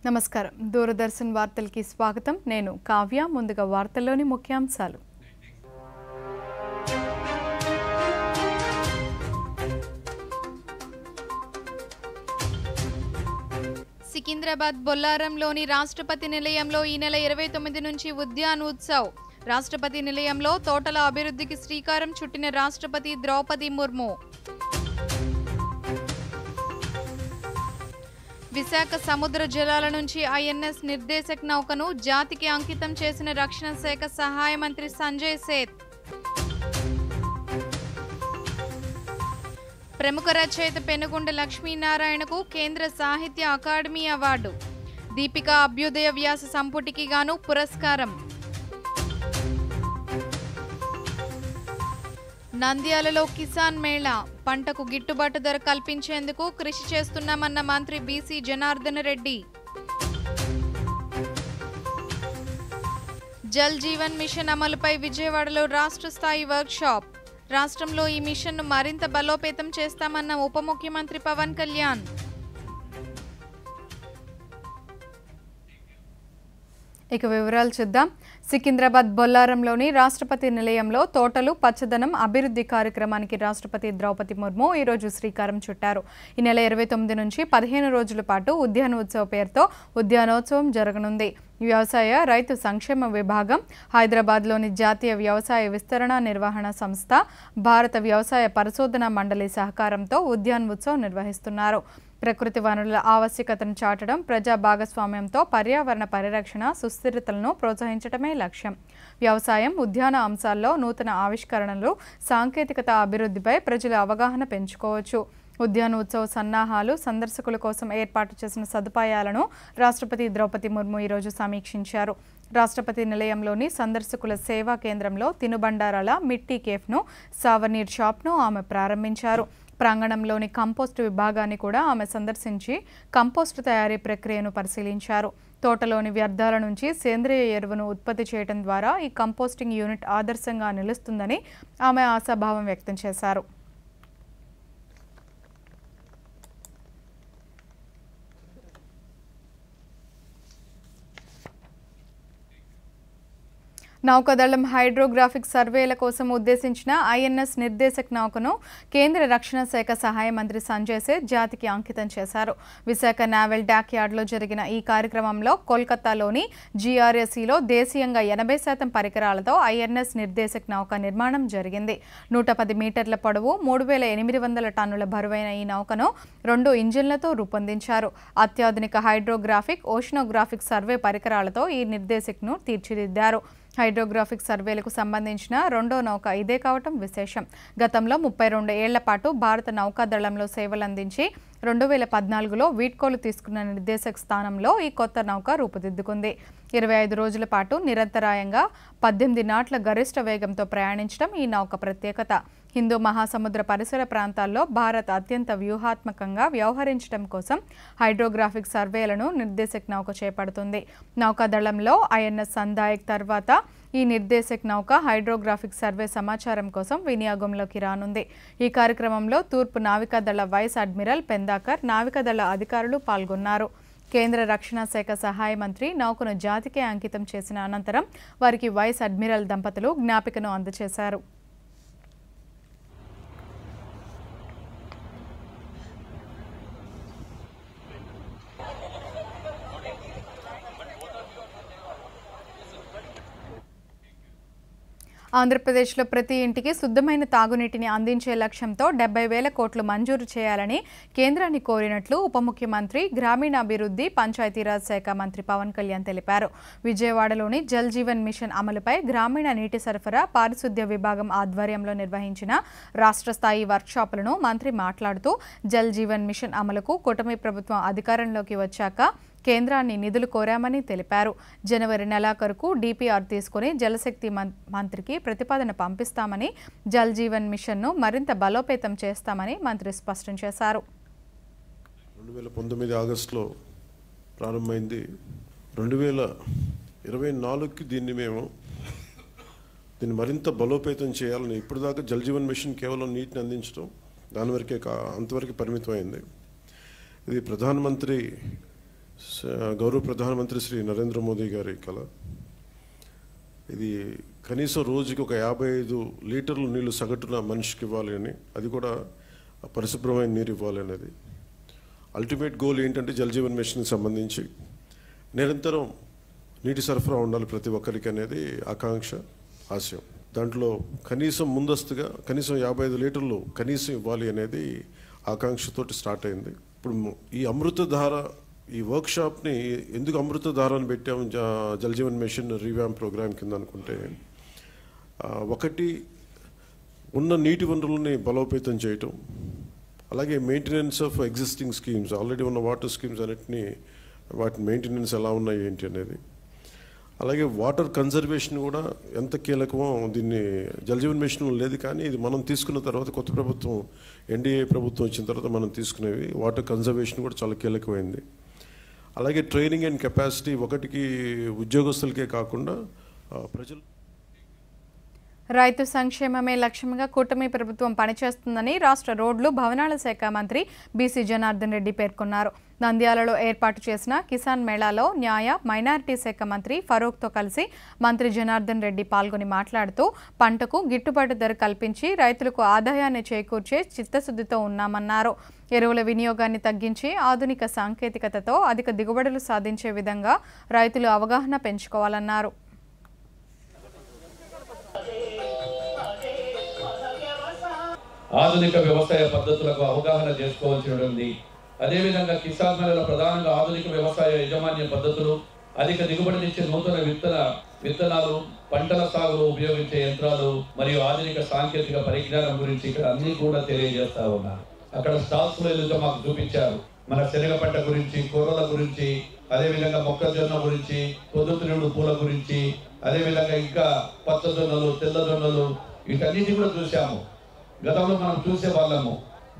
నమస్కారం. దూరదర్శన్ వార్తలకి స్వాగతం. నేను కావ్య. ముందుగా వార్తల్లోని ముఖ్యాంశాలు. సికింద్రాబాద్ బొల్లారంలోని రాష్ట్రపతి నిలయంలో ఈ నెల 29 నుంచి ఉద్యాన్ ఉత్సవ్. రాష్ట్రపతి నిలయంలో తోటల అభివృద్ధికి శ్రీకారం చుట్టిన రాష్ట్రపతి ద్రౌపది ముర్ము. విశాఖ సముద్ర జలాల నుంచి ఐఎన్ఎస్ నిర్దేశక్ నౌకను జాతికి అంకితం చేసిన రక్షణ శాఖ సహాయ మంత్రి సంజయ్ సేత్. ప్రముఖ రచయిత పెనుగొండ లక్ష్మీనారాయణకు కేంద్ర సాహిత్య అకాడమీ అవార్డు. దీపిక అభ్యుదయ వ్యాస సంపుటికి గాను పురస్కారం. నంద్యాలలో కిసాన్ మేళా. పంటకు గిట్టుబాటు ధర కల్పించేందుకు కృషి చేస్తున్నామన్న మంత్రి బీసీ జనార్దన రెడ్డి. జల్ జీవన్ మిషన్ అమలుపై విజయవాడలో రాష్ట్ర స్థాయి వర్క్షాప్. రాష్ట్రంలో ఈ మిషన్ను మరింత బలోపేతం చేస్తామన్న ఉప ముఖ్యమంత్రి పవన్ కళ్యాణ్. ఇక వివరాలు చూద్దాం. సికింద్రాబాద్ బొల్లారంలోని రాష్ట్రపతి నిలయంలో తోటలు పచ్చదనం అభివృద్ధి కార్యక్రమానికి రాష్ట్రపతి ద్రౌపది ముర్ము ఈరోజు శ్రీకారం చుట్టారు. ఈ నెల 29 నుంచి 15 రోజుల పాటు ఉద్యాన ఉత్సవ్ పేరుతో ఉద్యానోత్సవం జరగనుంది. వ్యవసాయ రైతు సంక్షేమ విభాగం, హైదరాబాద్లోని జాతీయ వ్యవసాయ విస్తరణ నిర్వహణ సంస్థ, భారత వ్యవసాయ పరిశోధన మండలి సహకారంతో ఉద్యాన్ ఉత్సవ్ నిర్వహిస్తున్నారు. ప్రకృతి వనరుల ఆవశ్యకతను చాటడం, ప్రజా భాగస్వామ్యంతో పర్యావరణ పరిరక్షణ, సుస్థిరతలను ప్రోత్సహించడమే లక్ష్యం. వ్యవసాయం, ఉద్యాన అంశాల్లో నూతన ఆవిష్కరణలు, సాంకేతికత అభివృద్ధిపై ప్రజల అవగాహన పెంచుకోవచ్చు. ఉద్యాన ఉత్సవ సన్నాహాలు, సందర్శకుల కోసం ఏర్పాటు చేసిన సదుపాయాలను రాష్ట్రపతి ద్రౌపది ముర్ము ఈరోజు సమీక్షించారు. రాష్ట్రపతి నిలయంలోని సందర్శకుల సేవా కేంద్రంలో తినుబండారాల మిట్టి కేఫ్ను, సావర్నీర్ షాప్ను ఆమె ప్రారంభించారు. ప్రాంగణంలోని కంపోస్టు విభాగాన్ని కూడా ఆమె సందర్శించి కంపోస్టు తయారీ ప్రక్రియను పరిశీలించారు. తోటలోని వ్యర్థాల నుంచి సేంద్రియ ఎరువును ఉత్పత్తి చేయడం ద్వారా ఈ కంపోస్టింగ్ యూనిట్ ఆదర్శంగా నిలుస్తుందని ఆమె ఆశాభావం వ్యక్తం చేశారు. నౌకాదళం హైడ్రోగ్రాఫిక్ సర్వేల కోసం ఉద్దేశించిన ఐఎన్ఎస్ నిర్దేశక్ నౌకను కేంద్ర రక్షణ శాఖ సహాయ మంత్రి సంజయ్ సేత్ జాతికి అంకితం చేశారు. విశాఖ నావల్ డాక్ యార్డ్లో జరిగిన ఈ కార్యక్రమంలో కోల్కతాలోని జీఆర్ఎస్ఈలో దేశీయంగా 80% పరికరాలతో ఐఎన్ఎస్ నిర్దేశక్ నౌక నిర్మాణం జరిగింది. 110 మీటర్ల పొడవు, 3800 టన్నుల బరువైన ఈ నౌకను 2 ఇంజిన్లతో రూపొందించారు. అత్యాధునిక హైడ్రోగ్రాఫిక్, ఓషనోగ్రాఫిక్ సర్వే పరికరాలతో ఈ నిర్దేశక్ను తీర్చిదిద్దారు. హైడ్రోగ్రాఫిక్ సర్వేలకు సంబంధించిన రెండో నౌక ఇదే కావటం విశేషం. గతంలో 32 ఏళ్ల పాటు భారత నౌకాదళంలో సేవలందించి 2014లో వీడ్కోలు తీసుకున్న నిర్దేశక్ స్థానంలో ఈ కొత్త నౌక రూపుదిద్దుకుంది. 25 రోజుల పాటు నిరంతరాయంగా 18 నాట్ల గరిష్ట వేగంతో ప్రయాణించడం ఈ నౌక ప్రత్యేకత. హిందూ మహాసముద్ర పరిసర ప్రాంతాల్లో భారత్ అత్యంత వ్యూహాత్మకంగా వ్యవహరించడం కోసం హైడ్రోగ్రాఫిక్ సర్వేలను నిర్దేశక్ నౌక చేపడుతుంది. నౌకాదళంలో ఐఎన్ఎస్ సందాయక్ తర్వాత ఈ నిర్దేశక్ నౌక హైడ్రోగ్రాఫిక్ సర్వే సమాచారం కోసం వినియోగంలోకి రానుంది. ఈ కార్యక్రమంలో తూర్పు నావికాదళ వైస్ అడ్మిరల్ పెందాకర్, నావికాదళ అధికారులు పాల్గొన్నారు. కేంద్ర రక్షణ శాఖ సహాయ మంత్రి నౌకను జాతికే అంకితం చేసిన అనంతరం వారికి వైస్ అడ్మిరల్ దంపతులు జ్ఞాపికను అందజేశారు. ఆంధ్రప్రదేశ్లో ప్రతి ఇంటికి శుద్ధమైన తాగునీటిని అందించే లక్ష్యంతో 70,000 కోట్లు మంజూరు చేయాలని కేంద్రాన్ని కోరినట్లు ఉప ముఖ్యమంత్రి, గ్రామీణాభివృద్ధి, పంచాయతీరాజ్ శాఖ మంత్రి పవన్ కళ్యాణ్ తెలిపారు. విజయవాడలోని జల్ జీవన్ మిషన్ అమలుపై గ్రామీణ నీటి సరఫరా, పారిశుద్ధ్య విభాగం ఆధ్వర్యంలో నిర్వహించిన రాష్ట్ర స్థాయి వర్క్షాపులను మంత్రి మాట్లాడుతూ, జల్ జీవన్ మిషన్ అమలుకు కూటమి ప్రభుత్వం అధికారంలోకి వచ్చాక కేంద్రాన్ని నిధులు కోరామని తెలిపారు. జనవరి నెలాఖరుకు డిపిఆర్ తీసుకుని జలశక్తి మంత్రికి ప్రతిపాదన పంపిస్తామని, జల్ జీవన్ మిషన్ను మరింత బలోపేతం చేస్తామని మంత్రి స్పష్టం చేశారు. 2019 ఆగస్టులో ప్రారంభమైంది. 2024కి దీన్ని మరింత బలోపేతం చేయాలని. ఇప్పటిదాకా జల్ జీవన్ మిషన్ కేవలం నీటిని అంతవరకే పరిమితమైంది. ఇది ప్రధానమంత్రి గౌరవ ప్రధానమంత్రి శ్రీ నరేంద్ర మోదీ గారి కళ. ఇది కనీసం రోజుకి ఒక 55 లీటర్లు నీళ్లు సగటున మనిషికి ఇవ్వాలి అని, అది కూడా పరిశుభ్రమైన నీరు ఇవ్వాలి అనేది. అల్టిమేట్ గోల్ ఏంటంటే జల్ జీవన్ మిషన్కి సంబంధించి నిరంతరం నీటి సరఫరా ఉండాలి ప్రతి ఒక్కరికి అనేది ఆకాంక్ష, ఆశయం. దాంట్లో కనీసం ముందస్తుగా కనీసం 55 లీటర్లు కనీసం ఇవ్వాలి అనేది ఆకాంక్షతోటి స్టార్ట్ అయింది. ఇప్పుడు ఈ అమృతధార ఈ వర్క్షాప్ని ఎందుకు అమృతధార అని పెట్టాము జల్ జీవన్ మిషన్ రీవ్యామ్ ప్రోగ్రామ్ కింద అనుకుంటే, ఒకటి ఉన్న నీటి వనరులని బలోపేతం చేయటం, అలాగే maintenance of existing schemes, already ఉన్న వాటర్ స్కీమ్స్ అన్నిటినీ వాటి మెయింటెనెన్స్ ఎలా ఉన్నాయి ఏంటి అనేది, అలాగే వాటర్ కన్జర్వేషన్ కూడా ఎంత కీలకమో దీన్ని జల్ జీవన్ మిషన్ లేదు కానీ ఇది మనం తీసుకున్న తర్వాత కొత్త ప్రభుత్వం ఎన్డీఏ ప్రభుత్వం వచ్చిన తర్వాత మనం తీసుకునేవి వాటర్ కన్జర్వేషన్ కూడా చాలా కీలకమైంది. అలాగే ట్రైనింగ్ అండ్ కెపాసిటీ ఒకటికి ఉద్యోగస్తులకే కాకుండా ప్రజలు. రైతు సంక్షేమమే లక్ష్యంగా కూటమి ప్రభుత్వం పనిచేస్తుందని రాష్ట్ర రోడ్లు భవనాల శాఖ మంత్రి బీసీ జనార్దన్ రెడ్డి పేర్కొన్నారు. నంద్యాలలో ఏర్పాటు చేసిన కిసాన్ మేళాలో న్యాయ మైనారిటీ శాఖ మంత్రి ఫరూక్తో కలిసి మంత్రి జనార్దన్ రెడ్డి పాల్గొని మాట్లాడుతూ పంటకు గిట్టుబాటు ధర కల్పించి రైతులకు ఆదాయాన్ని చేకూర్చే చిత్తశుద్ధితో ఉన్నామన్నారు. ఎరువుల వినియోగాన్ని తగ్గించి ఆధునిక సాంకేతికతతో అధిక దిగుబడులు సాధించే విధంగా రైతులు అవగాహన పెంచుకోవాలన్నారు. ఆధునిక వ్యవసాయ పద్ధతులకు అవగాహన చేసుకోవాల్సి ఉంటుంది. అదేవిధంగా కిసాన్ మేళలో ప్రధానంగా ఆధునిక వ్యవసాయ యాజమాన్య పద్ధతులు, అధిక దిగుబడినిచ్చే నూతన విత్తనాలు, పంటల సాగులో ఉపయోగించే యంత్రాలు మరియు ఆధునిక సాంకేతిక పరిజ్ఞానం గురించి ఇక్కడ అన్ని కూడా తెలియజేస్తా ఉన్నారు. అక్కడ స్టాల్స్ లో ఏదైతే మాకు చూపించారు, మన శనగ పంట గురించి, కూరల గురించి, అదేవిధంగా మొక్కజొన్న గురించి, పొద్దుతిరుగుడు పూల గురించి, అదేవిధంగా ఇంకా పచ్చజొన్నలు, తెల్లజొన్నలు, వీటన్నిటి కూడా చూసాము. గతంలో మనం చూసే వాళ్ళము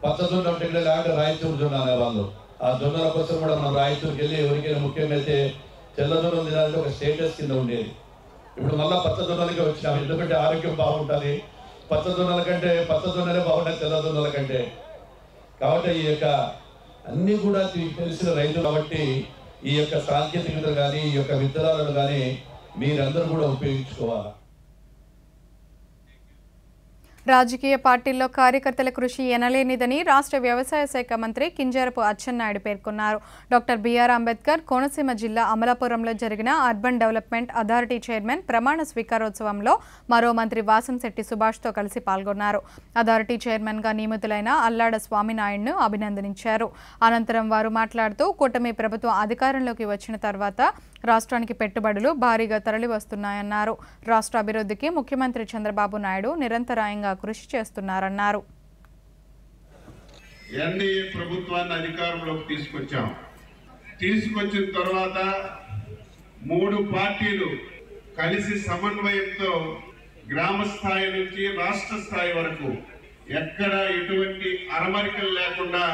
పచ్చజొన్న అంటే లాంటి రాయచూరు జొన్న అనేవాళ్ళు. ఆ జొన్నల కోసం కూడా మనం రాయచూరుకి వెళ్ళి ఎవరికైనా ముఖ్యంగా అయితే తెల్లజొన్నలు తినాలంటే ఒక స్టేటస్ కింద ఉండేది. ఇప్పుడు మళ్ళీ పచ్చజొన్నలకి వచ్చినాము, ఎందుకంటే ఆరోగ్యం బాగుంటుంది. పచ్చజొన్నల కంటే పచ్చజొన్నలే బాగుంటాయి తెల్లజొన్నల కంటే. కాబట్టి ఈ యొక్క అన్ని కూడా తెలిసిన రైతులు కాబట్టి ఈ యొక్క సాంకేతికత కానీ ఈ యొక్క విత్తనాలను కానీ మీరందరూ కూడా ఉపయోగించుకోవాలి. రాజకీయ పార్టీల్లో కార్యకర్తల కృషి ఎనలేనిదని రాష్ట్ర వ్యవసాయ శాఖ మంత్రి కింజరాపు అచ్చెన్నాయుడు పేర్కొన్నారు. డాక్టర్ బిఆర్ అంబేద్కర్ కోనసీమ జిల్లా అమలాపురంలో జరిగిన అర్బన్ డెవలప్మెంట్ అథారిటీ చైర్మన్ ప్రమాణ స్వీకారోత్సవంలో మరో మంత్రి వాసంశెట్టి సుభాష్తో కలిసి పాల్గొన్నారు. అథారిటీ చైర్మన్గా నియమితులైన అల్లాడ స్వామినాయుడును అభినందించారు. అనంతరం వారు మాట్లాడుతూ కూటమి ప్రభుత్వం అధికారంలోకి వచ్చిన తర్వాత రాష్ట్రానికి పెట్టుబడులు భారీగా తరలివస్తున్నాయన్నారు. రాష్ట్ర అభివృద్ధికి ముఖ్యమంత్రి చంద్రబాబు నాయుడు నిరంతరాయంగా కృషి చేస్తున్నారన్నారు. ఎన్డీఏ ప్రభుత్వాన్ని అధికారంలోకి తీసుకొచ్చిన తర్వాత 3 పార్టీలు కలిసి సమన్వయంతో గ్రామ స్థాయి నుంచి రాష్ట్ర స్థాయి వరకు ఎక్కడ ఎటువంటి అరమరికలు లేకుండా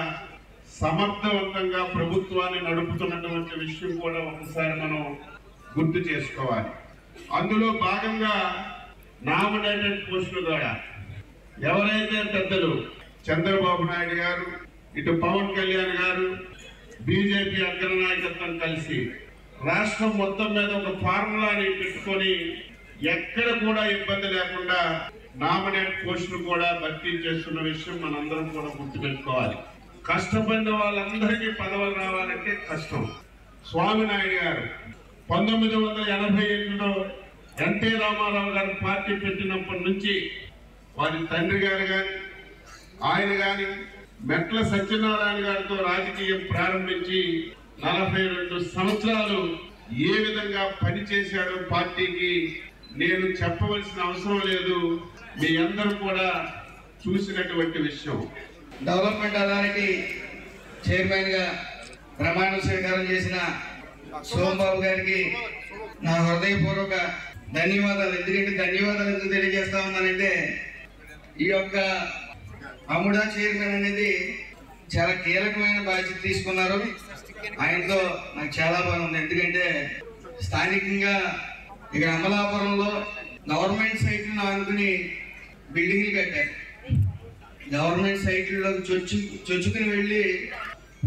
సమర్థవంతంగా ప్రభుత్వాన్ని నడుపుతున్నటువంటి విషయం కూడా ఒకసారి మనం గుర్తు చేసుకోవాలి. అందులో భాగంగా నామినేటెడ్ పోస్టుల ద్వారా ఎవరైతే పెద్దలు చంద్రబాబు నాయుడు గారు, ఇటు పవన్ కళ్యాణ్ గారు, బీజేపీ అగ్రనాయకత్వం కలిసి రాష్ట్రం మొత్తం మీద ఒక ఫార్ములాని పెట్టుకొని ఎక్కడ కూడా ఇబ్బంది లేకుండా నామినేట్ పోస్టులు కూడా భర్తీ చేస్తున్న విషయం మనందరం కూడా గుర్తుపెట్టుకోవాలి. కష్టపడిన వాళ్ళందరికీ పదవులు రావాలంటే కష్టం. స్వామినాయుడు గారు 1988లో ఎన్టీ రామారావు గారు పార్టీ పెట్టినప్పటి నుంచి వారి తండ్రి గారు కానీ ఆయన కానీ మెట్ల సత్యనారాయణ గారితో రాజకీయం ప్రారంభించి 42 సంవత్సరాలు ఏ విధంగా పనిచేశాడో పార్టీకి నేను చెప్పవలసిన అవసరం లేదు, మీ అందరూ కూడా చూసినటువంటి విషయం. డెవలప్మెంట్ అథారిటీ చైర్మన్ గా ప్రమాణ స్వీకారం చేసిన సోమబాబు గారికి నా హృదయపూర్వక ధన్యవాదాలు. ఎందుకు తెలియజేస్తా ఉన్నానంటే ఈ యొక్క అముడా చైర్మన్ అనేది చాలా కీలకమైన బాధ్యత తీసుకున్నారు. ఆయనతో నాకు చాలా బాగుంది. ఎందుకంటే స్థానికంగా ఇక్కడ అమలాపురంలో గవర్నమెంట్ సైట్లను ఆనుకుని బిల్డింగ్లు కట్టారు. గవర్నమెంట్ సైట్లలో చొచ్చుకుని వెళ్ళి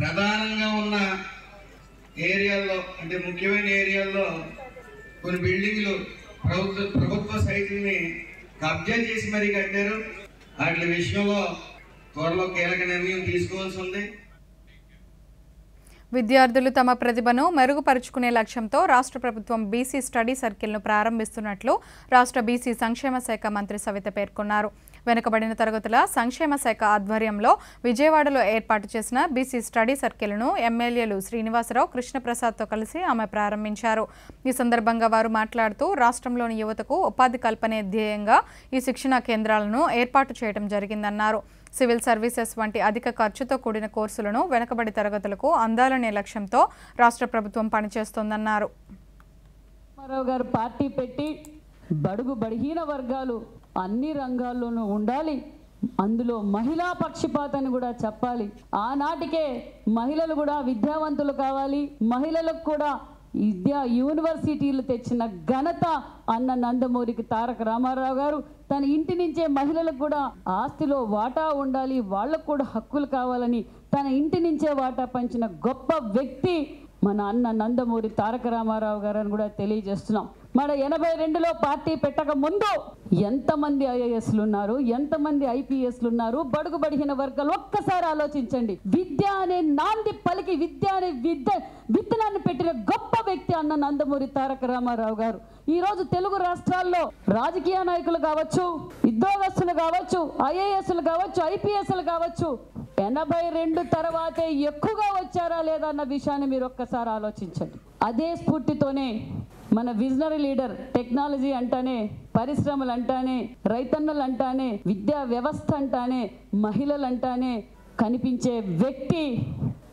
ప్రధానంగా ఉన్న ఏరియాల్లో అంటే ముఖ్యమైన ఏరియాల్లో కొన్ని బిల్డింగ్లు ప్రభుత్వ సైట్లని కబ్జా చేసి మరీ కట్టారు. వాటి విషయంలో త్వరలో కీలక నిర్ణయం తీసుకోవాల్సి ఉంది. విద్యార్థులు తమ ప్రతిభను మెరుగుపరుచుకునే లక్ష్యంతో రాష్ట్ర ప్రభుత్వం బీసీ స్టడీ సర్కిల్ను ప్రారంభిస్తున్నట్లు రాష్ట్ర బీసీ సంక్షేమ శాఖ మంత్రి సవిత పేర్కొన్నారు. వెనుకబడిన తరగతుల సంక్షేమ శాఖ ఆధ్వర్యంలో విజయవాడలో ఏర్పాటు చేసిన బీసీ స్టడీ సర్కిల్ను ఎమ్మెల్యేలు శ్రీనివాసరావు, కృష్ణప్రసాద్తో కలిసి ఆమె ప్రారంభించారు. ఈ సందర్భంగా వారు మాట్లాడుతూ రాష్ట్రంలోని యువతకు ఉపాధి కల్పనే ధ్యేయంగా ఈ శిక్షణా కేంద్రాలను ఏర్పాటు చేయడం జరిగిందన్నారు. సివిల్ సర్వీసెస్ వంటి అధిక ఖర్చుతో కూడిన కోర్సులను వెనుకబడి తరగతులకు అందాలనే లక్ష్యంతో రాష్ట్ర ప్రభుత్వం పనిచేస్తోందన్నారు. రామారావు గారు పార్టీ పెట్టి బడుగు బలహీన వర్గాలు అన్ని రంగాల్లోనూ ఉండాలి, అందులో మహిళా పక్షపాతాన్ని కూడా చెప్పాలి. ఆనాటికే మహిళలు కూడా విద్యావంతులు కావాలి, మహిళలకు కూడా యూనివర్సిటీలు తెచ్చిన ఘనత అన్న నందమూరికి తారక రామారావు గారు. తన ఇంటి నుంచే మహిళలకు కూడా ఆస్తిలో వాటా ఉండాలి, వాళ్లకు కూడా హక్కులు కావాలని తన ఇంటి నుంచే వాటా పంచిన గొప్ప వ్యక్తి మన అన్న నందమూరి తారక రామారావు గారు అని కూడా తెలియజేస్తున్నాం. మన 82లో పార్టీ పెట్టక ముందు ఎంతమంది ఐఏఎస్లు ఉన్నారు, ఎంతమంది ఐపీఎస్లు ఉన్నారు, బడుగు బడిగిన వర్గాలు ఒక్కసారి ఆలోచించండి. విద్య అనే నాంది పలికి విద్య అనే విత్తనాన్ని పెట్టిన గొప్ప వ్యక్తి అన్న నందమూరి తారక రామారావు గారు. ఈ రోజు తెలుగు రాష్ట్రాల్లో రాజకీయ నాయకులు కావచ్చు, ఉద్యోగస్తులు కావచ్చు, ఐఏఎస్లు కావచ్చు, ఐపీఎస్లు కావచ్చు, 82 తర్వాతే ఎక్కువగా వచ్చారా లేదా అన్న విషయాన్ని మీరు ఒక్కసారి ఆలోచించండి. అదే స్ఫూర్తితోనే మన విజనరీ లీడర్, టెక్నాలజీ అంటానే, పరిశ్రమలు అంటానే, రైతన్నలు అంటానే, విద్యా వ్యవస్థ అంటానే, మహిళలు అంటానే కనిపించే వ్యక్తి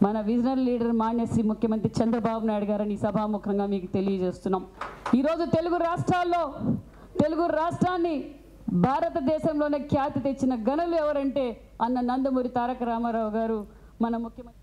మన విజనరీ లీడర్ మాన్యశ్రీ ముఖ్యమంత్రి చంద్రబాబు నాయుడు గారని సభాముఖంగా మీకు తెలియజేస్తున్నాం. ఈరోజు తెలుగు రాష్ట్రాల్లో తెలుగు రాష్ట్రాన్ని భారతదేశంలోనే ఖ్యాతి తెచ్చిన గనులు ఎవరంటే అన్న నందమూరి తారక రామారావు గారు మన ముఖ్యమంత్రి.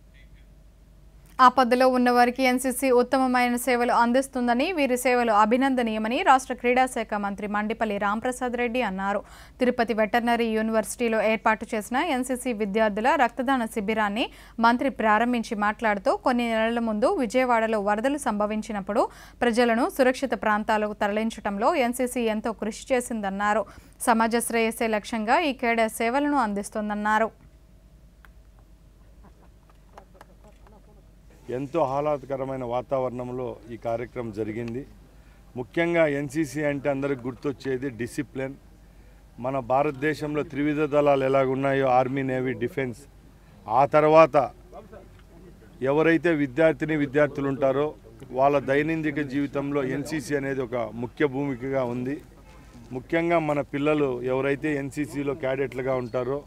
ఆపదలో ఉన్నవారికి ఎన్సీసీ ఉత్తమమైన సేవలు అందిస్తుందని, వీరి సేవలు అభినందనీయమని రాష్ట్ర క్రీడా శాఖ మంత్రి మండిపల్లి రాంప్రసాద్ రెడ్డి అన్నారు. తిరుపతి వెటర్నరీ యూనివర్సిటీలో ఏర్పాటు చేసిన ఎన్సీసీ విద్యార్థుల రక్తదాన శిబిరాన్ని మంత్రి ప్రారంభించి మాట్లాడుతూ కొన్ని నెలల ముందు విజయవాడలో వరదలు సంభవించినప్పుడు ప్రజలను సురక్షిత ప్రాంతాలకు తరలించడంలో ఎన్సీసీ ఎంతో కృషి చేసిందన్నారు. సమాజ శ్రేయస్సే లక్ష్యంగా ఈ కేడర్ సేవలను అందిస్తోందన్నారు. ఎంతో ఆహ్లాదకరమైన వాతావరణంలో ఈ కార్యక్రమం జరిగింది. ముఖ్యంగా ఎన్సీసీ అంటే అందరికి గుర్తొచ్చేది డిసిప్లిన్. మన భారతదేశంలో త్రివిధ దళాలు ఎలాగున్నాయో ఆర్మీ, నేవీ, డిఫెన్స్, ఆ తర్వాత ఎవరైతే విద్యార్థులు ఉంటారో వాళ్ళ దైనందిక జీవితంలో ఎన్సీసీ అనేది ఒక ముఖ్య భూమికగా ఉంది. ముఖ్యంగా మన పిల్లలు ఎవరైతే ఎన్సీసీలో క్యాడెట్లుగా ఉంటారో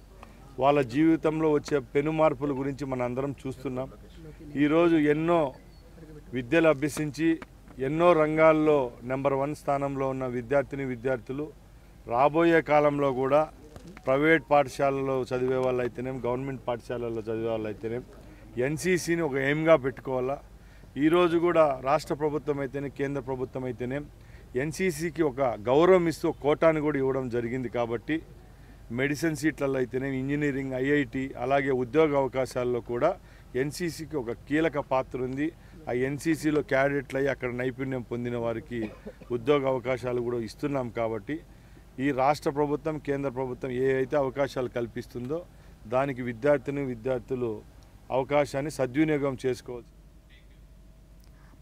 వాళ్ళ జీవితంలో వచ్చే పెను మార్పుల గురించి మన అందరం చూస్తున్నాం. ఈరోజు ఎన్నో విద్యలు అభ్యసించి ఎన్నో రంగాల్లో నెంబర్ 1 స్థానంలో ఉన్న విద్యార్థులు రాబోయే కాలంలో కూడా ప్రైవేట్ పాఠశాలలో చదివే వాళ్ళు అయితేనేం, గవర్నమెంట్ పాఠశాలల్లో చదివే వాళ్ళు అయితేనేం ఎన్సీసీని ఒక ఎయిమ్గా పెట్టుకోవాలా. ఈరోజు కూడా రాష్ట్ర ప్రభుత్వం అయితేనే, కేంద్ర ప్రభుత్వం అయితేనేం ఎన్సీసీకి ఒక గౌరవం ఇస్తూ కోటాను కూడా ఇవ్వడం జరిగింది. కాబట్టి మెడిసిన్ సీట్లలో అయితేనేం, ఇంజనీరింగ్, ఐఐటి, అలాగే ఉద్యోగ అవకాశాల్లో కూడా ఎన్సీసీకి ఒక కీలక పాత్ర ఉంది. ఆ ఎన్సీసీలో క్యాడెట్లు అయ్యి అక్కడ నైపుణ్యం పొందిన వారికి ఉద్యోగ అవకాశాలు కూడా ఇస్తున్నాం. కాబట్టి ఈ రాష్ట్ర ప్రభుత్వం, కేంద్ర ప్రభుత్వం ఏ అయితే అవకాశాలు కల్పిస్తుందో దానికి విద్యార్థులు అవకాశాన్ని సద్వినియోగం చేసుకోవచ్చు.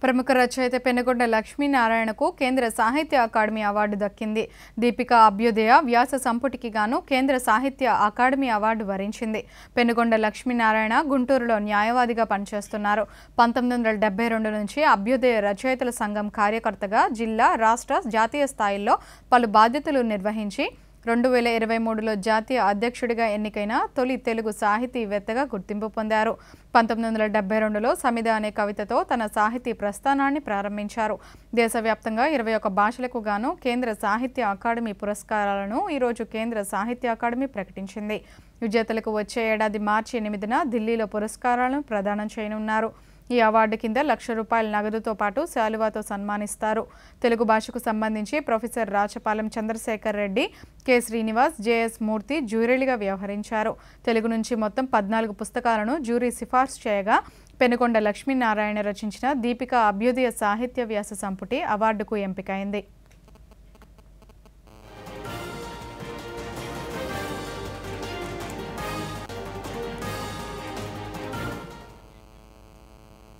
ప్రముఖ రచయిత పెనుగొండ లక్ష్మీనారాయణకు కేంద్ర సాహిత్య అకాడమీ అవార్డు దక్కింది. దీపిక అభ్యుదయ వ్యాస సంపుటికి గాను కేంద్ర సాహిత్య అకాడమీ అవార్డు వరించింది. పెనుగొండ లక్ష్మీనారాయణ గుంటూరులో న్యాయవాదిగా పనిచేస్తున్నారు. 1972 నుంచి అభ్యుదయ రచయితల సంఘం కార్యకర్తగా జిల్లా, రాష్ట్ర, జాతీయ స్థాయిల్లో పలు బాధ్యతలు నిర్వహించి 2023లో జాతీయ అధ్యక్షుడిగా ఎన్నికైన తొలి తెలుగు సాహితీవేత్తగా గుర్తింపు పొందారు. 1972లో సమిద అనే కవితతో తన సాహితీ ప్రస్థానాన్ని ప్రారంభించారు. దేశవ్యాప్తంగా 21 భాషలకు గాను కేంద్ర సాహిత్య అకాడమీ పురస్కారాలను ఈరోజు కేంద్ర సాహిత్య అకాడమీ ప్రకటించింది. విజేతలకు వచ్చే ఏడాది మార్చి 8న ఢిల్లీలో పురస్కారాలను ప్రదానం చేయనున్నారు. ఈ అవార్డు కింద ₹1,00,000 నగదుతో పాటు శాలువాతో సన్మానిస్తారు. తెలుగు భాషకు సంబంధించి professor Rachapalem Chandrasekhar Reddy, K Srinivas, JS Murthy జ్యూరీలుగా వ్యవహరించారు. తెలుగు నుంచి మొత్తం 14 పుస్తకాలను జ్యూరీ సిఫార్సు చేయగా పెనుకొండ లక్ష్మీనారాయణ రచించిన దీపిక అభ్యుదయ సాహిత్య వ్యాస సంపుటి అవార్డుకు ఎంపికైంది.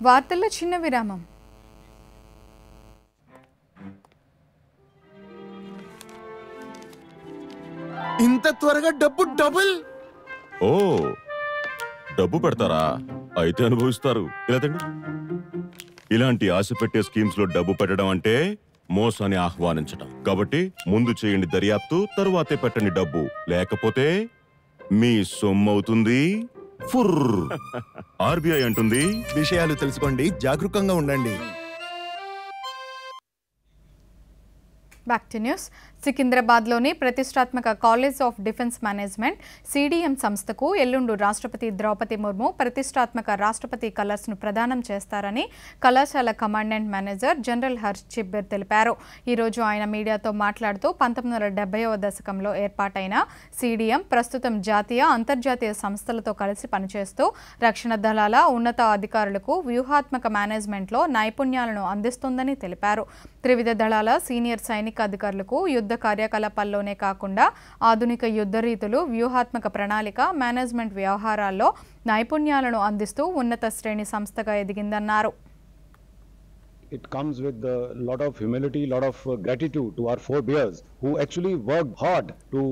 వార్తల్లో చిన్న విరామం. ఇంత త్వరగా డబ్బు డబుల్? ఓ, డబ్బు పెడతారా? అయితే అనుభవిస్తారు. ఇలాంటి ఆశ పెట్టే స్కీమ్స్ లో డబ్బు పెట్టడం అంటే మోసాన్ని ఆహ్వానించడం. కాబట్టి ముందు చేయండి దర్యాప్తు, తరువాతే పెట్టండి డబ్బు. లేకపోతే మీ సొమ్మవుతుంది. ఆర్బీఐ అంటుంది, విషయాలు తెలుసుకోండి, జాగరూకంగా ఉండండి. Back to news. సికింద్రాబాద్లోని ప్రతిష్టాత్మక college of defence management CDM సంస్థకు ఎల్లుండు రాష్ట్రపతి ద్రౌపది ముర్ము ప్రతిష్టాత్మక రాష్ట్రపతి కలర్స్ను ప్రదానం చేస్తారని కళాశాల commandant manager general Harsh Chibber తెలిపారు. ఈరోజు ఆయన మీడియాతో మాట్లాడుతూ 1970వ దశకంలో ఏర్పాటైన సిడిఎం ప్రస్తుతం జాతీయ అంతర్జాతీయ సంస్థలతో కలిసి పనిచేస్తూ రక్షణ దళాల ఉన్నత అధికారులకు వ్యూహాత్మక మేనేజ్మెంట్లో నైపుణ్యాలను అందిస్తుందని తెలిపారు. త్రివిధ దళాల సీనియర్ సైనిక అధికారులకు యుద్ధ కార్యకలాపాల్లోనే కాకుండా ఆధునిక యుద్ధ రీతులు, వ్యూహాత్మక ప్రణాళిక, మేనేజ్మెంట్ వ్యవహారాల్లో నైపుణ్యాలను అందిస్తూ ఉన్నత శ్రేణి సంస్థగా ఎదిగిందన్నారు. It comes with a lot of humility, lot of gratitude to our forebears who actually worked hard to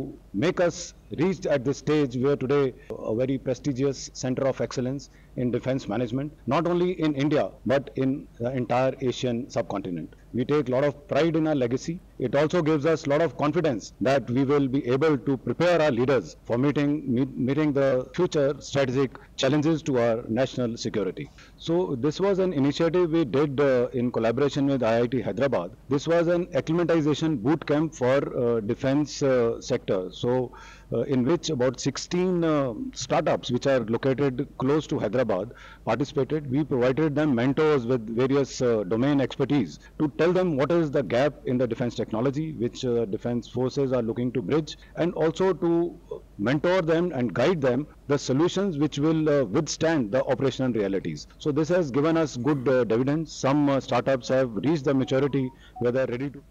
make us reach at this stage where today a very prestigious center of excellence in defense management, not only in India but in the entire Asian subcontinent. We take a lot of pride in our legacy. It also gives us a lot of confidence that we will be able to prepare our leaders for meeting the future strategic challenges to our national security. So this was an initiative we did in collaboration with IIT Hyderabad. This was an acclimatization boot camp for defense sector. So in which about 16 startups which are located close to Hyderabad participated. We provided them mentors with various domain expertise to tell them what is the gap in the defense technology which defense forces are looking to bridge, and also to mentor them and guide them the solutions which will withstand the operational realities. So this has given us good dividends. Some startups have reached the maturity where they are ready to.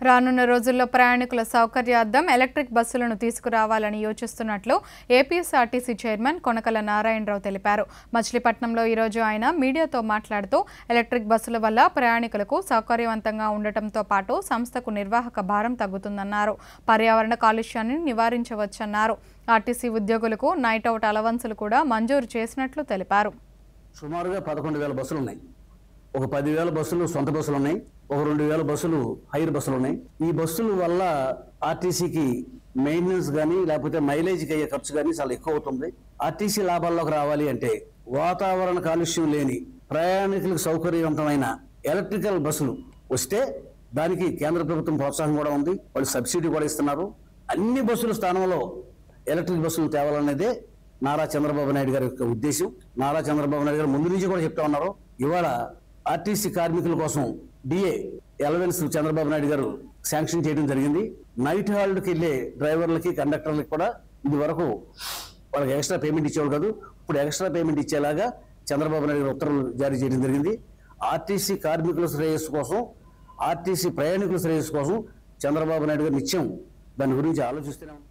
రానున్న రోజుల్లో ప్రయాణికుల సౌకర్యార్థం electric బస్సులను తీసుకురావాలని యోచిస్తున్నట్లు APSRTC chairman Konakala Narayana Rao తెలిపారు. మచిలీపట్నంలో ఈరోజు ఆయన మీడియాతో మాట్లాడుతూ ఎలక్ట్రిక్ బస్సుల వల్ల ప్రయాణికులకు సౌకర్యవంతంగా ఉండటంతో పాటు సంస్థకు నిర్వాహక భారం తగ్గుతుందన్నారు. పర్యావరణ కాలుష్యాన్ని నివారించవచ్చన్నారు. ఆర్టీసీ ఉద్యోగులకు నైట్ అవుట్ అలవన్సులు కూడా మంజూరు చేసినట్లు తెలిపారు. సుమారుగా 11,000 బస్సులు ఉన్నాయి. ఒక 10,000 బస్సులు సొంత బస్సులు ఉన్నాయి. ఒక 2,000 బస్సులు హైర్ బస్సులు ఉన్నాయి. ఈ బస్సుల వల్ల ఆర్టీసీకి మెయింటెనెన్స్ కానీ లేకపోతే మైలేజ్కి అయ్యే ఖర్చు కానీ చాలా ఎక్కువ అవుతుంది. ఆర్టీసీ లాభాల్లోకి రావాలి అంటే వాతావరణ కాలుష్యం లేని ప్రయాణికులకు సౌకర్యవంతమైన ఎలక్ట్రికల్ బస్సులు వస్తే దానికి కేంద్ర ప్రభుత్వం ప్రోత్సాహం కూడా ఉంది. వాళ్ళు సబ్సిడీ కూడా ఇస్తున్నారు. అన్ని బస్సుల స్థానంలో ఎలక్ట్రిక్ బస్సులు తేవాలనేదే నారా చంద్రబాబు నాయుడు గారి యొక్క ఉద్దేశం. నారా చంద్రబాబు నాయుడు గారు ముందు నుంచి కూడా చెప్తా ఉన్నారు. ఇవాళ ఆర్టీసీ కార్మికుల కోసం డిఏ అలవెన్స్ చంద్రబాబు నాయుడు గారు శాంక్షన్ చేయడం జరిగింది. నైట్ హాల్డ్కి వెళ్ళే డ్రైవర్లకి, కండక్టర్లకి కూడా ఇది వరకు వాళ్ళకి ఎక్స్ట్రా పేమెంట్ ఇచ్చేవాళ్ళు కాదు. ఇప్పుడు ఎక్స్ట్రా పేమెంట్ ఇచ్చేలాగా చంద్రబాబు నాయుడు గారు ఉత్తర్వులు జారీ చేయడం జరిగింది. ఆర్టీసీ కార్మికుల శ్రేయస్సు కోసం, ఆర్టీసీ ప్రయాణికుల శ్రేయస్సు కోసం చంద్రబాబు నాయుడు గారు నిత్యం దాని గురించి ఆలోచిస్తూనే ఉన్నారు.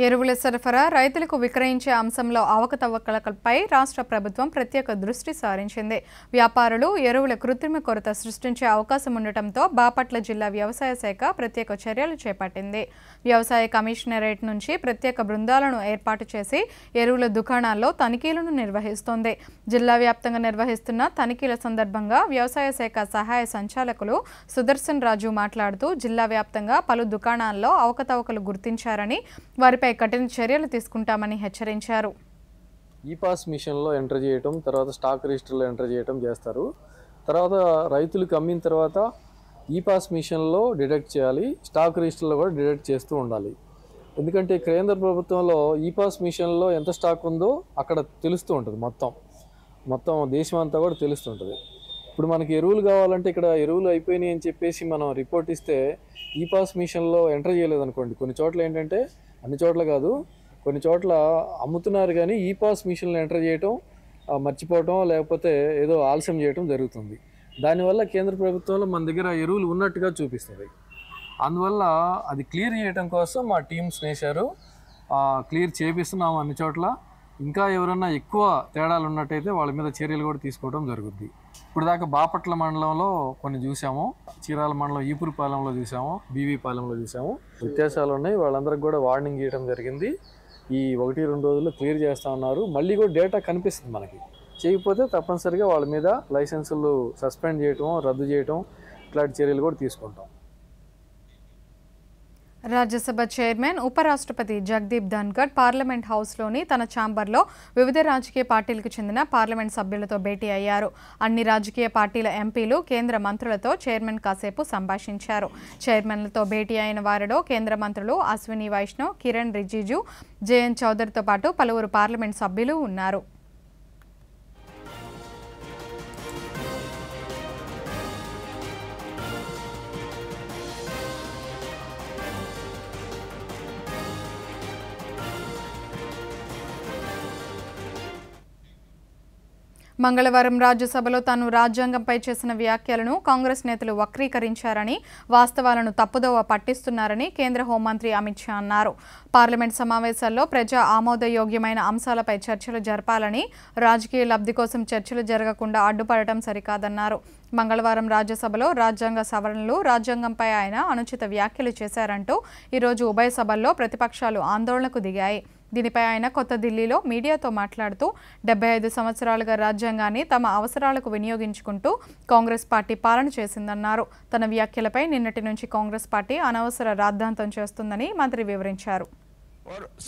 ఎరువుల సరఫరా, రైతులకు విక్రయించే అంశంలో అవకతవకలపై రాష్ట్ర ప్రభుత్వం ప్రత్యేక దృష్టి సారించింది. వ్యాపారులు ఎరువుల కృత్రిమ కొరత సృష్టించే అవకాశం ఉండటంతో బాపట్ల జిల్లా వ్యవసాయ శాఖ ప్రత్యేక చర్యలు చేపట్టింది. వ్యవసాయ కమిషనరేట్ నుంచి ప్రత్యేక బృందాలను ఏర్పాటు చేసి ఎరువుల దుకాణాల్లో తనిఖీలను నిర్వహిస్తోంది. జిల్లా వ్యాప్తంగా నిర్వహిస్తున్న తనిఖీల సందర్భంగా వ్యవసాయ శాఖ సహాయ సంచాలకులు సుదర్శన్ రాజు మాట్లాడుతూ జిల్లా వ్యాప్తంగా పలు దుకాణాల్లో అవకతవకలు గుర్తించారని వారిపై కఠిన చర్యలు తీసుకుంటామని హెచ్చరించారు. ఈ పాస్ మిషన్లో ఎంటర్ చేయటం, తర్వాత స్టాక్ రిజిస్టర్లో ఎంటర్ చేయటం చేస్తారు. తర్వాత రైతులకు అమ్మిన తర్వాత ఈ పాస్ మిషన్లో డిడక్ట్ చేయాలి, స్టాక్ రిజిస్టర్లో కూడా డిడక్ట్ చేస్తూ ఉండాలి. ఎందుకంటే కేంద్ర ప్రభుత్వంలో ఈ పాస్ మిషన్లో ఎంత స్టాక్ ఉందో అక్కడ తెలుస్తూ ఉంటుంది. మొత్తం దేశం అంతా కూడా తెలుస్తుంటుంది. ఇప్పుడు మనకి ఎరువులు కావాలంటే ఇక్కడ ఎరువులు అయిపోయినాయి అని చెప్పేసి మనం రిపోర్ట్ ఇస్తే ఈ పాస్ మిషన్లో ఎంటర్ చేయలేదనుకోండి, కొన్ని చోట్ల ఏంటంటే, అన్ని చోట్ల కాదు, కొన్ని చోట్ల అమ్ముతున్నారు కానీ ఈ పాస్ మిషన్లు ఎంటర్ చేయటం మర్చిపోవటం లేకపోతే ఏదో ఆలస్యం చేయటం జరుగుతుంది. దానివల్ల కేంద్ర ప్రభుత్వంలో మన దగ్గర ఎరువులు ఉన్నట్టుగా చూపిస్తుంది. అందువల్ల అది క్లియర్ చేయడం కోసం మా టీమ్స్ వేశారు. క్లియర్ చేపిస్తున్నాము అన్ని చోట్ల. ఇంకా ఎవరైనా ఎక్కువ తేడాలు ఉన్నట్టయితే వాళ్ళ మీద చర్యలు కూడా తీసుకోవడం జరుగుద్ది. ఇప్పుడు దాకా బాపట్ల మండలంలో కొన్ని చూసాము, చీరాల మండలం ఈపురపాలెంలో చూసాము, బీవీపాలెంలో చూసాము. వ్యత్యాసాలు ఉన్నాయి. వాళ్ళందరికీ కూడా వార్నింగ్ ఇవ్వడం జరిగింది. ఈ 1-2 రోజుల్లో క్లియర్ చేస్తూ ఉన్నారు. మళ్ళీ కూడా డేటా కనిపిస్తుంది మనకి. చేయకపోతే తప్పనిసరిగా వాళ్ళ మీద లైసెన్సులు సస్పెండ్ చేయటం, రద్దు చేయటం ఇట్లాంటి చర్యలు కూడా తీసుకుంటాం. రాజ్యసభ చైర్మన్ ఉపరాష్ట్రపతి జగదీప్ ధన్కర్ పార్లమెంట్ హౌస్లోని తన ఛాంబర్లో వివిధ రాజకీయ పార్టీలకు చెందిన పార్లమెంట్ సభ్యులతో భేటీ అయ్యారు. అన్ని రాజకీయ పార్టీల ఎంపీలు, కేంద్ర మంత్రులతో చైర్మన్ కాసేపు సంభాషించారు. చైర్మన్లతో భేటీ అయిన వారిలో కేంద్ర మంత్రులు అశ్విని వైష్ణవ్, కిరణ్ రిజిజు, జయంత్ చౌదరితో పాటు పలువురు పార్లమెంట్ సభ్యులు ఉన్నారు. మంగళవారం రాజ్యసభలో తాను రాజ్యాంగంపై చేసిన వ్యాఖ్యలను కాంగ్రెస్ నేతలు వక్రీకరించారని, వాస్తవాలను తప్పుదోవ పట్టిస్తున్నారని కేంద్ర హోంమంత్రి అమిత్ షా అన్నారు. పార్లమెంట్ సమావేశాల్లో ప్రజా ఆమోదయోగ్యమైన అంశాలపై చర్చలు జరపాలని, రాజకీయ లబ్ధి కోసం చర్చలు జరగకుండా అడ్డుపడటం సరికాదన్నారు. మంగళవారం రాజ్యసభలో రాజ్యాంగ సవరణలు, రాజ్యాంగంపై ఆయన అనుచిత వ్యాఖ్యలు చేశారంటూ ఈరోజు ఉభయ సభల్లో ప్రతిపక్షాలు ఆందోళనకు దిగాయి. దీనిపై ఆయన కొత్త ఢిల్లీలో మీడియాతో మాట్లాడుతూ 75 సంవత్సరాలుగా రాజ్యాంగాన్ని తమ అవసరాలకు వినియోగించుకుంటూ కాంగ్రెస్ పార్టీ పాలన చేసిందన్నారు. తన వ్యాఖ్యలపై నిన్నటి నుంచి కాంగ్రెస్ పార్టీ అనవసర రాద్ధాంతం చేస్తుందని మంత్రి వివరించారు.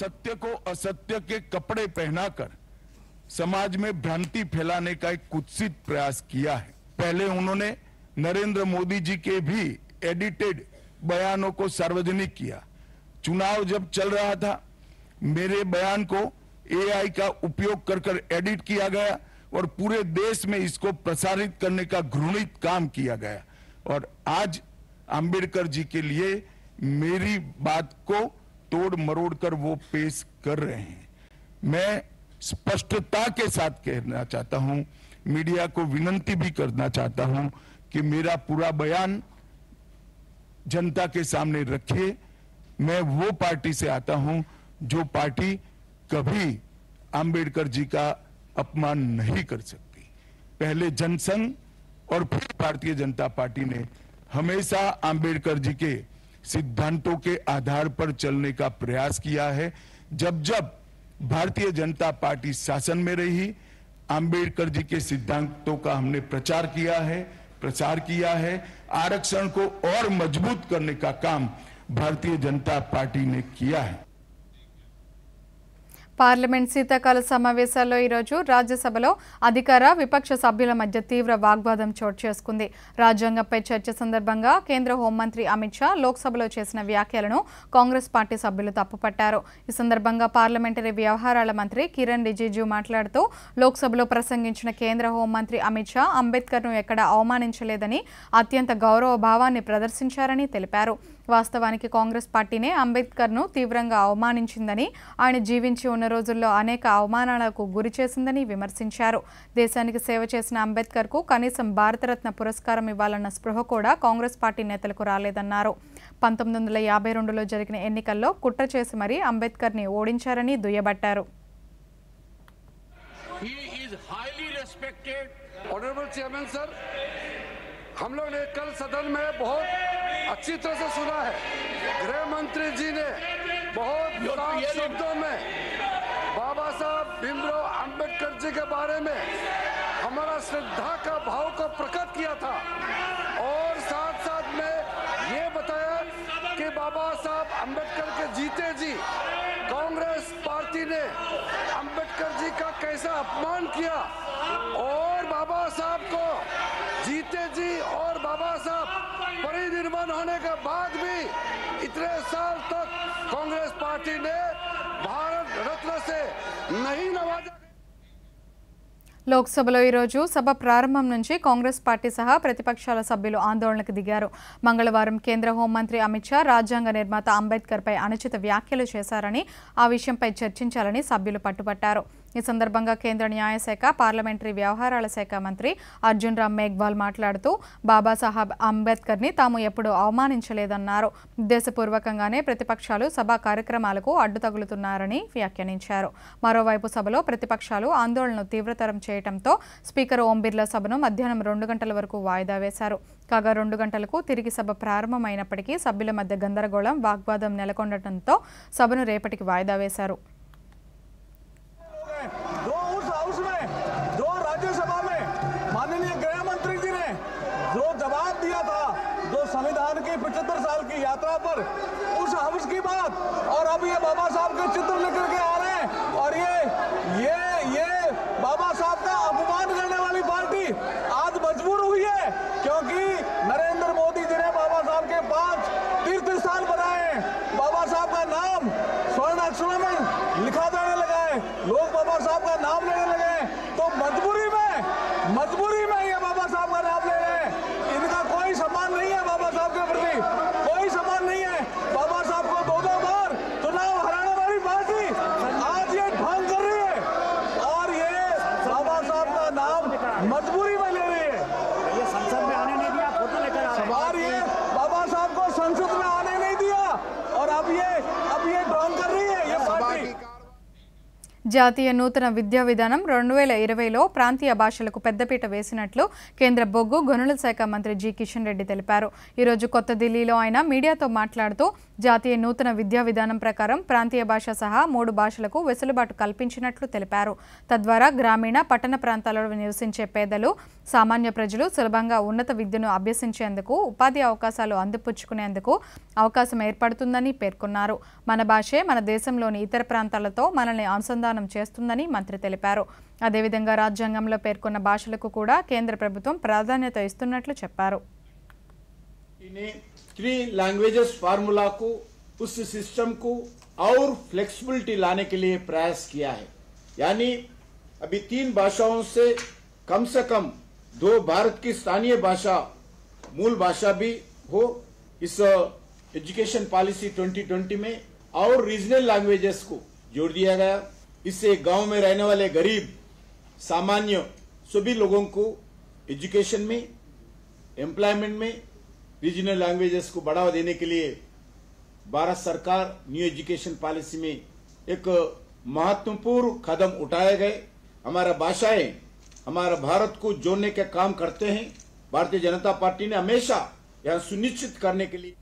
सत्य को असत्य के कपड़े पहनाकर समाज में भ्रांति फैलाने का एक कुत्सित प्रयास किया है। पहले उन्होंने नरेंद्र मोदी जी के भी एडिटेड बयानों को सार्वजनिक किया। चुनाव जब चल रहा था मेरे बयान को एआई का उपयोग कर एडिट किया गया और पूरे देश में इसको प्रसारित करने का घृणित काम किया गया और आज अंबेडकर जी के लिए मेरी बात को तोड़ मरोड़ कर वो पेश कर रहे हैं। मैं स्पष्टता के साथ कहना चाहता हूं, मीडिया को विनती भी करना चाहता हूं कि मेरा पूरा बयान जनता के सामने रखिए। मैं वो पार्टी से आता हूं जो पार्टी कभी अंबेडकर जी का अपमान नहीं कर सकती। पहले जनसंघ और फिर भारतीय जनता पार्टी ने हमेशा अंबेडकर जी के सिद्धांतों के आधार पर चलने का प्रयास किया है। जब जब भारतीय जनता पार्टी शासन में रही अंबेडकर जी के सिद्धांतों का हमने प्रसार किया है। आरक्षण को और मजबूत करने का काम भारतीय जनता पार्टी ने किया है। పార్లమెంట్ శీతాకాల సమావేశాల్లో ఈరోజు రాజ్యసభలో అధికార విపక్ష సభ్యుల మధ్య తీవ్ర వాగ్వాదం చోటు చేసుకుంది. రాజ్యాంగంపై చర్చ సందర్భంగా కేంద్ర హోంమంత్రి అమిత్ షా లోక్సభలో చేసిన వ్యాఖ్యలను కాంగ్రెస్ పార్టీ సభ్యులు తప్పుపట్టారు. ఈ సందర్భంగా పార్లమెంటరీ వ్యవహారాల మంత్రి కిరణ్ రిజిజు మాట్లాడుతూ లోక్సభలో ప్రసంగించిన కేంద్ర హోంమంత్రి అమిత్ షా అంబేద్కర్ను ఎక్కడా అవమానించలేదని, అత్యంత గౌరవ భావాన్ని ప్రదర్శించారని తెలిపారు. వాస్తవానికి కాంగ్రెస్ పార్టీనే అంబేద్కర్ను తీవ్రంగా అవమానించిందని, ఆయన జీవించి ఉన్న రోజుల్లో అనేక అవమానాలకు గురి చేసిందని విమర్శించారు. దేశానికి సేవ చేసిన అంబేద్కర్కు కనీసం భారతరత్న పురస్కారం ఇవ్వాలన్న స్పృహ కూడా కాంగ్రెస్ పార్టీ నేతలకు రాలేదన్నారు. 1952లో జరిగిన ఎన్నికల్లో కుట్ర చేసి మరీ అంబేద్కర్ని ఓడించారని దుయ్యబట్టారు. हम लोग ने कल सदन में बहुत अच्छी तरह से सुना है, गृह मंत्री जी ने बहुत साफ शब्दों में बाबा साहब भीमराव अंबेडकर जी के बारे में हमारा श्रद्धा का भाव को प्रकट किया था और साथ साथ में ये बताया कि बाबा साहब अंबेडकर के जीते जी कांग्रेस पार्टी ने अंबेडकर जी का कैसा अपमान किया और बाबा साहब को जीते जी और बाबा साहब परिनिर्वाण होने के बाद भी इतने साल तक कांग्रेस पार्टी ने भारत रत्न से नहीं नवाजा। లోక్సభలో ఈరోజు సభ ప్రారంభం నుంచి కాంగ్రెస్ పార్టీ సహా ప్రతిపక్షాల సభ్యులు ఆందోళనకు దిగారు. మంగళవారం కేంద్ర హోంమంత్రి అమిత్ షా రాజ్యాంగ నిర్మాత అంబేద్కర్పై అనుచిత వ్యాఖ్యలు చేశారని, ఆ విషయంపై చర్చించాలని సభ్యులు పట్టుబట్టారు. ఈ సందర్భంగా కేంద్ర న్యాయశాఖ, పార్లమెంటరీ వ్యవహారాల శాఖ మంత్రి అర్జున్ రామ్ మేఘ్వాల్ మాట్లాడుతూ బాబాసాహెబ్ అంబేద్కర్ని తాము ఎప్పుడూ అవమానించలేదన్నారు. ఉద్దేశపూర్వకంగానే ప్రతిపక్షాలు సభా కార్యక్రమాలకు అడ్డు తగులుతున్నారని వ్యాఖ్యానించారు. మరోవైపు సభలో ప్రతిపక్షాలు ఆందోళనను తీవ్రతరం చేయడంతో స్పీకర్ ఓం బిర్లా సభను మధ్యాహ్నం 2 గంటల వరకు వాయిదా వేశారు. కాగా 2 గంటలకు తిరిగి సభ ప్రారంభమైనప్పటికీ సభ్యుల మధ్య గందరగోళం, వాగ్వాదం నెలకొనడంతో సభను రేపటికి వాయిదా వేశారు. संविधान की 75 साल की यात्रा पर उस हवस की बात और अब ये बाबा साहब के चित्र लेकर के आ रहे हैं और ये बाबा साहब का अपमान करने वाली पार्टी आज मजबूर हुई है, क्योंकि नरेंद्र मोदी जी ने बाबा साहब के 5 तीर्थ स्थान बनाए हैं। बाबा साहब का नाम स्वर्ण अक्षरों में लिखा जाने लगा है, लोग बाबा साहब का नाम लेने लगे हैं, तो मजबूरी में ये बाबा साहब का नाम ले रहे हैं। इनका कोई सम्मान नहीं है, बाबा साहब के प्रति कोई सम्मान नहीं है। बाबा साहब को 2 बार चुनाव हराने वाली पार्टी आज ये ढोंग कर रही है और ये बाबा साहब का नाम मजबूरी में ले रही है। ये संसद में आने नहीं दिया, फोटो लेकर आ रहे हैं। ये बाबा साहब को संसद में आने नहीं दिया और अब ये ढोंग कर रही है ये पार्टी। జాతీయ నూతన విద్యా విధానం 2020లో ప్రాంతీయ భాషలకు పెద్దపీట వేసినట్లు కేంద్ర బొగ్గు గనుల శాఖ మంత్రి జి కిషన్ రెడ్డి తెలిపారు. ఈరోజు కొత్త ఢిల్లీలో ఆయన మీడియాతో మాట్లాడుతూ జాతీయ నూతన విద్యా విధానం ప్రకారం ప్రాంతీయ భాష సహా 3 భాషలకు వెసులుబాటు కల్పించినట్లు తెలిపారు. తద్వారా గ్రామీణ, పట్టణ ప్రాంతాలలో నివసించే పేదలు, సామాన్య ప్రజలు సులభంగా ఉన్నత విద్యను అభ్యసించేందుకు, ఉపాధి అవకాశాలు అందిపుచ్చుకునేందుకు అవకాశం ఏర్పడుతుందని పేర్కొన్నారు. మన భాషే మన దేశంలోని ఇతర ప్రాంతాలతో మనల్ని అనుసంధానం చేస్తుందని మంత్రి తెలిపారు. అదేవిధంగా రాజ్యాంగంలో పేర్కొన్న భాషలకు కూడా కేంద్ర ప్రభుత్వం ప్రాధాన్యత ఇస్తున్నట్లు చెప్పారు. 3 लैंग्वेजेस फार्मूला को, उस सिस्टम को और फ्लेक्सिबिलिटी लाने के लिए प्रयास किया है। यानी अभी 3 भाषाओं से कम 2 भारत की स्थानीय भाषा, मूल भाषा भी हो इस एजुकेशन पॉलिसी 2020 में, और रीजनल लैंग्वेजेस को जोड़ दिया गया। इससे गांव में रहने वाले गरीब, सामान्य सभी लोगों को एजुकेशन में, एम्प्लॉयमेंट में रीजनल लैंग्वेजेस को बढ़ावा देने के लिए भारत सरकार न्यू एजुकेशन पॉलिसी में एक महत्वपूर्ण कदम उठाए गए। हमारा भाषाएं हमारा भारत को जोड़ने का काम करते हैं। भारतीय जनता पार्टी ने हमेशा यह सुनिश्चित करने के लिए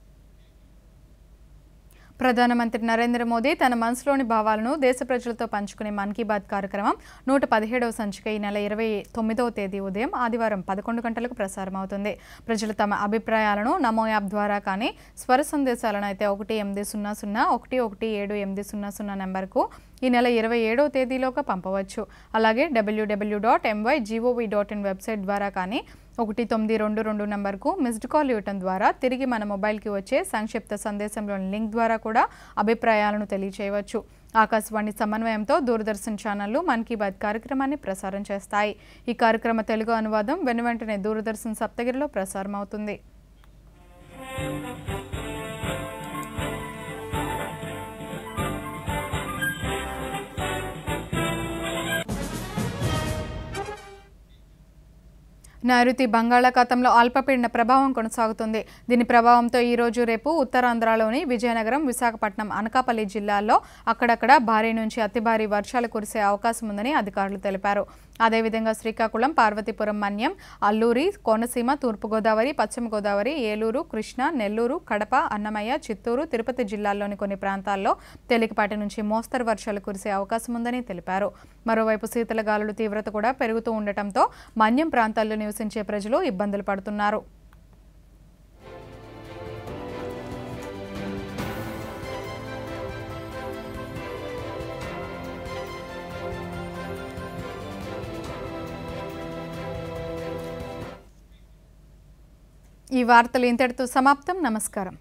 ప్రధానమంత్రి నరేంద్ర మోదీ తన మనసులోని భావాలను దేశ ప్రజలతో పంచుకునే మన్ కీ బాత్ కార్యక్రమం 117వ సంచిక ఈ నెల 29వ తేదీ ఉదయం ఆదివారం 11 గంటలకు ప్రసారం అవుతుంది. ప్రజలు తమ అభిప్రాయాలను నమో యాప్ ద్వారా కానీ, స్వర సందేశాలను అయితే 1800117800 నెంబర్కు ఈ నెల 27వ తేదీలోగా పంపవచ్చు. అలాగే www.mygov.in వెబ్సైట్ ద్వారా కానీ 1922 నెంబర్కు మిస్డ్ కాల్ ఇవ్వటం ద్వారా తిరిగి మన మొబైల్కి వచ్చే సంక్షిప్త సందేశంలోని లింక్ ద్వారా కూడా అభిప్రాయాలను తెలియచేయవచ్చు. ఆకాశవాణి సమన్వయంతో దూరదర్శన్ ఛానళ్లు మన్ కీ బాత్ కార్యక్రమాన్ని ప్రసారం చేస్తాయి. ఈ కార్యక్రమ తెలుగు అనువాదం వెనువెంటనే దూరదర్శన్ సప్తగిరిలో ప్రసారం అవుతుంది. నైరుతి బంగాళాఖాతంలో అల్పపీడన ప్రభావం కొనసాగుతుంది. దీని ప్రభావంతో ఈ రోజు రేపు ఉత్తరాంధ్రలోని విజయనగరం, విశాఖపట్నం, అనకాపల్లి జిల్లాల్లో అక్కడక్కడ భారీ నుంచి అతి భారీ వర్షాలు కురిసే అవకాశం ఉందని అధికారులు తెలిపారు. అదేవిధంగా శ్రీకాకుళం, పార్వతీపురం, మన్యం, అల్లూరి, కోనసీమ, తూర్పుగోదావరి, పశ్చిమ గోదావరి, ఏలూరు, కృష్ణా, నెల్లూరు, కడప, అన్నమయ్య, చిత్తూరు, తిరుపతి జిల్లాల్లోని కొన్ని ప్రాంతాల్లో తేలికపాటి నుంచి మోస్తరు వర్షాలు కురిసే అవకాశం ఉందని తెలిపారు. మరోవైపు శీతల గాలుల తీవ్రత కూడా పెరుగుతూ ఉండటంతో మన్యం ప్రాంతాల్లో నివసించే ప్రజలు ఇబ్బందులు పడుతున్నారు. ఈ వార్తలు ఇంతటితో సమాప్తం. నమస్కారం.